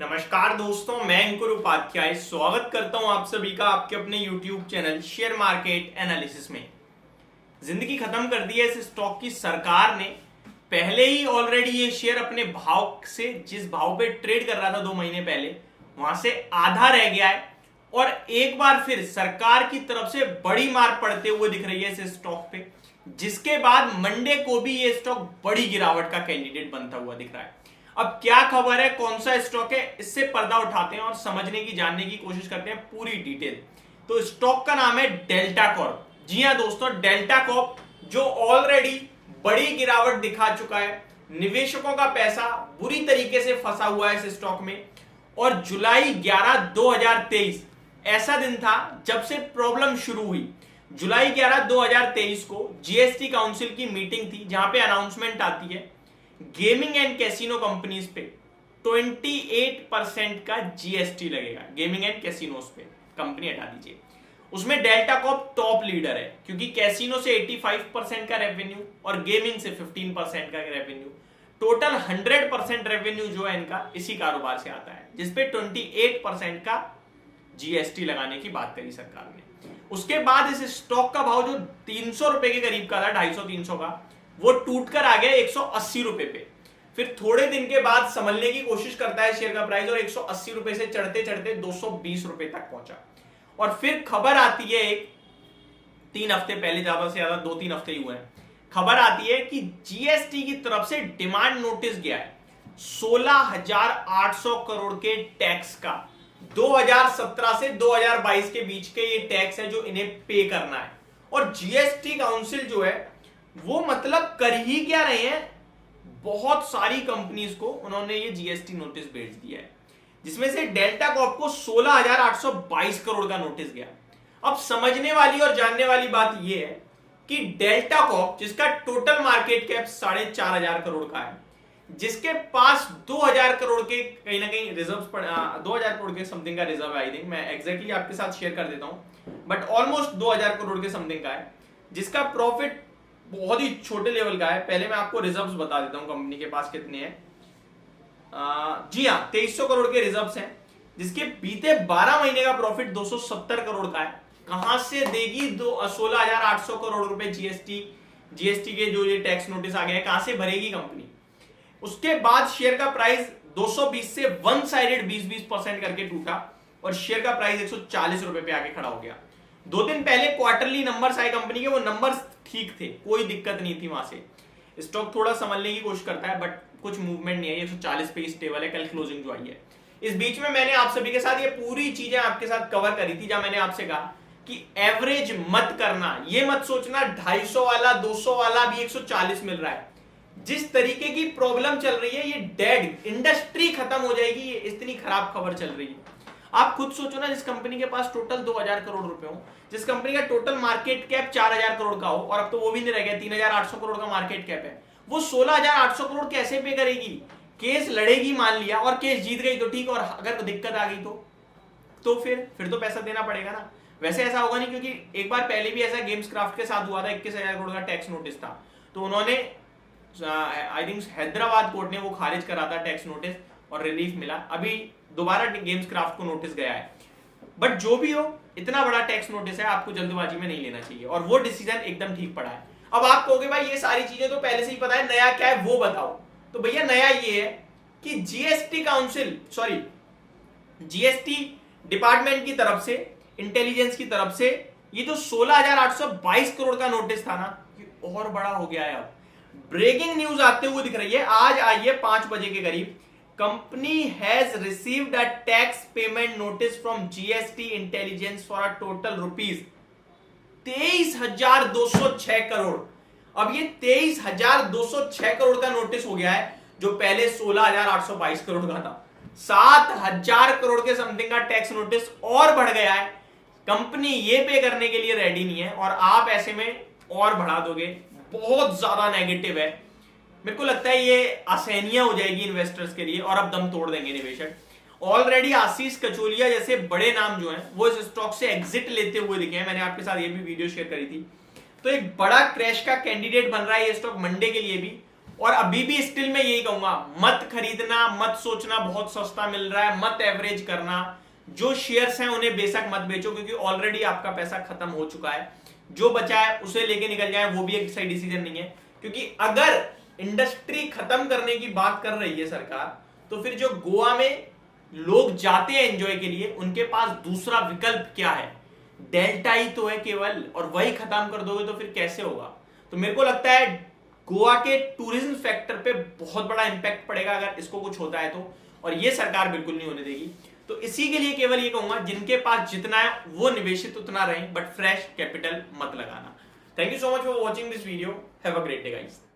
नमस्कार दोस्तों, मैं अंकुर उपाध्याय स्वागत करता हूं आप सभी का आपके अपने YouTube channel share market analysis में। जिंदगी खत्म कर दी है इस स्टॉक की सरकार ने। पहले ही ऑलरेडी ये शेयर अपने भाव से, जिस भाव पे ट्रेड कर रहा था 2 महीने पहले, वहां से आधा रह गया है और एक बार फिर सरकार की तरफ से बड़ी मार पड़ते हुए दिख रही है इस स्टॉक पे, जिसके बाद मंडे को भी ये स्टॉक बड़ी गिरावट का कैंडिडेट बनता हुआ दिख रहा है। अब क्या खबर है, कौन सा स्टॉक है, इससे पर्दा उठाते हैं और समझने की, जानने की कोशिश करते हैं पूरी डिटेल। तो स्टॉक का नाम है डेल्टा कॉर्प। जी हां दोस्तों, डेल्टा कॉर्प जो ऑलरेडी बड़ी गिरावट दिखा चुका है। निवेशकों का पैसा बुरी तरीके से फंसा हुआ है इस स्टॉक में। और जुलाई 11 2023 ऐसा दिन था जब से प्रॉब्लम शुरू हुई। जुलाई 11 2023 को जीएसटी काउंसिल की मीटिंग थी, जहां पे अनाउंसमेंट आती है गेमिंग एंड कैसीनो कंपनीज पे 28% का जीएसटी लगेगा। गेमिंग एंड कैसीनोज पे कंपनी हटा दीजिए। उसमें डेल्टा कॉर्प टॉप लीडर है, क्योंकि कैसीनो से 85% का रेवेन्यू और गेमिंग से 15% का रेवेन्यू, टोटल 100% रेवेन्यू जो है इनका इसी कारोबार से आता है, जिसपे 28% का जीएसटी लगाने की बात करी सरकार ने। उसके बाद इस स्टॉक का भाव जो 300 रुपए के करीब का था, 250-300 का, वो टूटकर आ गया 180 रुपए पे। फिर थोड़े दिन के बाद संभलने की कोशिश करता है शेयर का प्राइस और 180 रुपए से चढ़ते चढ़ते 220 रुपए तक पहुंचा। और फिर खबर आती है, एक 3 हफ्ते पहले, ज्यादा से ज्यादा 2-3 हफ्ते ही हुए हैं, खबर आती है कि जीएसटी की तरफ से डिमांड नोटिस गया है 16,800 करोड़ के टैक्स का। 2017 से 2022 के बीच के ये टैक्स है जो इन्हें पे करना है। और जीएसटी काउंसिल जो है वो मतलब कर ही क्या रहे हैं, बहुत सारी कंपनीज को उन्होंने ये जीएसटी नोटिस भेज दिया है, जिसमें से डेल्टा कॉर्प को 16,822 करोड़ का नोटिस गया। अब समझने वाली और जानने वाली बात यह है कि डेल्टा कॉर्प, जिसका टोटल मार्केट कैप 4,500 करोड़ का है, जिसके पास 2,000 करोड़ के कहीं ना कहीं रिजर्व, 2,000 करोड़ के समथिंग का रिजर्व है, आई थिंक, मैं एग्जैक्टली आपके साथ शेयर कर देता हूं, बट ऑलमोस्ट 2,000 करोड़ के समथिंग का है, जिसका प्रॉफिट बहुत ही छोटे लेवल का है। पहले मैं आपको रिजर्व्स बता देता हूं कंपनी के पास कितने हैं। जी हाँ, 2300 करोड़ के रिजर्व्स हैं, जिसके बीते 12 महीने का प्रॉफिट 270 करोड़ का है। कहां से देगी 16,800 करोड़ रुपए जीएसटी के जो ये टैक्स नोटिस आ गया है, कहां से भरेगी कंपनी। उसके बाद शेयर का प्राइस 220 से वन साइडेड 20% करके टूटा और शेयर का प्राइस 140 रुपए पे आके खड़ा हो गया। 2 दिन पहले क्वार्टरली नंबर्स आए कंपनी के, वो नंबर्स ठीक थे, कोई दिक्कत नहीं थी। वहां से स्टॉक थोड़ा संभलने की कोशिश करता है, बट कुछ मूवमेंट नहीं है, 140 पे स्टेबल है। कल क्लोजिंग जो आई है, इस बीच में मैंने आप सभी के साथ ये पूरी चीजें आपके साथ कवर करी थी, जहां मैंने आपसे कहा कि एवरेज मत करना, ये मत सोचना 250 वाला 200 वाला भी 140 मिल रहा है। जिस तरीके की प्रॉब्लम चल रही है, ये डेड इंडस्ट्री खत्म हो जाएगी, ये इतनी खराब खबर चल रही है। आप खुद सोचो ना, जिस कंपनी के पास टोटल 2,000 करोड़ रुपए हो, जिस कंपनी का टोटल मार्केट कैप 4,000 करोड़ का हो, और अब तो वो भी नहीं रह गया, 3,800 करोड़ का मार्केट कैप है, वो 16,800 करोड़ कैसे पे करेगी। केस लड़ेगी मान लिया, और केस जीत गई तो ठीक, और अगर दिक्कत आ गई तो फिर तो पैसा देना पड़ेगा ना। वैसे ऐसा होगा नहीं, क्योंकि एक बार पहले भी ऐसा गेम्स क्राफ्ट के साथ हुआ था, 21,000 करोड़ का टैक्स नोटिस था, तो उन्होंने, आई थिंक हैदराबाद कोर्ट ने वो खारिज करा था टैक्स नोटिस और रिलीफ मिला। अभी दोबारा गेम्स क्राफ्ट को नोटिस गया है। बट जो भी हो, इतना बड़ा टैक्स नोटिस है, आपको जल्दबाजी में नहीं लेना चाहिए, और वो डिसीजन एकदम ठीक पड़ा है। अब आप कहोगे भाई ये सारी चीजें तो पहले से ही पता है, नया क्या है वो बताओ। तो भैया नया ये है कि जीएसटी डिपार्टमेंट की तरफ से, इंटेलिजेंस की तरफ से, ये जो 16,822 करोड़ का नोटिस था ना, ये और बड़ा हो गया है। अब ब्रेकिंग न्यूज आते हुए दिख रही है, आज आई है 5 बजे के करीब। Company has received a tax payment notice from GST intelligence for a total rupees 23,206 crore. अब ये 23,206 करोड़ का नोटिस हो गया है, जो पहले 16,822 करोड़ का था। 7,000 करोड़ के समथिंग का टैक्स नोटिस और बढ़ गया है। कंपनी ये पे करने के लिए रेडी नहीं है, और आप ऐसे में और बढ़ा दोगे, बहुत ज्यादा नेगेटिव है। मेरे को लगता है ये आसानियां हो जाएगी इन्वेस्टर्स के लिए, और अब दम तोड़ देंगे निवेशक। ऑलरेडी आशीष कचोलिया जैसे बड़े नाम जो हैं, वो इस स्टॉक से एग्जिट लेते हुए दिखे हैं। मैंने आपके साथ ये भी वीडियो शेयर करी थी। तो एक बड़ा क्रैश का कैंडिडेट बन रहा है ये स्टॉक मंडे के लिए भी, और अभी भी स्टिल मैं यही कहूंगा, मत खरीदना, मत सोचना बहुत सस्ता मिल रहा है, मत एवरेज करना। जो शेयर्स हैं उन्हें बेशक मत बेचो, क्योंकि ऑलरेडी आपका पैसा खत्म हो चुका है। जो बचा है उसे लेके निकल जाए, वो भी एक सही डिसीजन नहीं है। क्योंकि अगर इंडस्ट्री खत्म करने की बात कर रही है सरकार, तो फिर जो गोवा में लोग जाते हैं एंजॉय के लिए, उनके पास दूसरा विकल्प क्या है? डेल्टा ही तो है केवल, और वही खत्म कर दोगे तो फिर कैसे होगा? तो मेरे को लगता है गोवा के टूरिज्म फैक्टर पे बहुत बड़ा इंपैक्ट पड़ेगा अगर इसको कुछ होता है तो, और ये सरकार बिल्कुल नहीं होने देगी। तो इसी के लिए केवल ये कहूंगा, जिनके पास जितना है वो निवेशित उतना रहे, बट फ्रेश कैपिटल मत लगाना। Thank you so much for watching this video. Have a great day guys.